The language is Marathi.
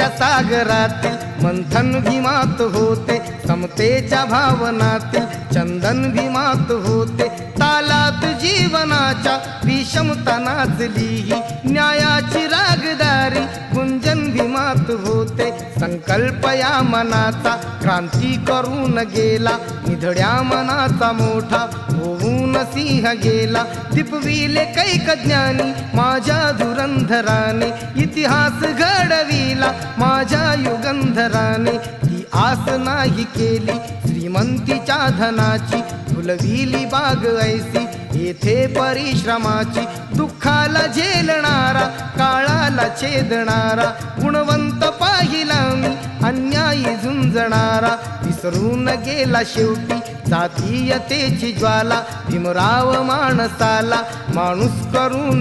सागरातील मंथन भीमात होते, समतेच्या भावनातील चंदन भीमात होते, तालात जीवनाच्या विषमता नाचली ही न्यायाची रागदारी गुंजन भीमात होते। संकल्प या मनाचा क्रांती करून गेला, निधड्या मनाचा मोठा होऊन सिंह गेला। दिपविले कैक ज्ञानी माझ्या धुरंधराने, इतिहास घडविला माझ्या युगंधराने। ती आस नाही केली श्रीमंतीच्या धनाची, फुलविली बाग ऐसी येथे परिश्रमाची। दुःखाला झेलणारा काळाला छेदणारा, गुणवंत पाहिला मी अन्यायी झुंजणारा। विसरून गेला शेवटी जातीयतेची ज्वाला, भीमराव माणसाला माणूस करून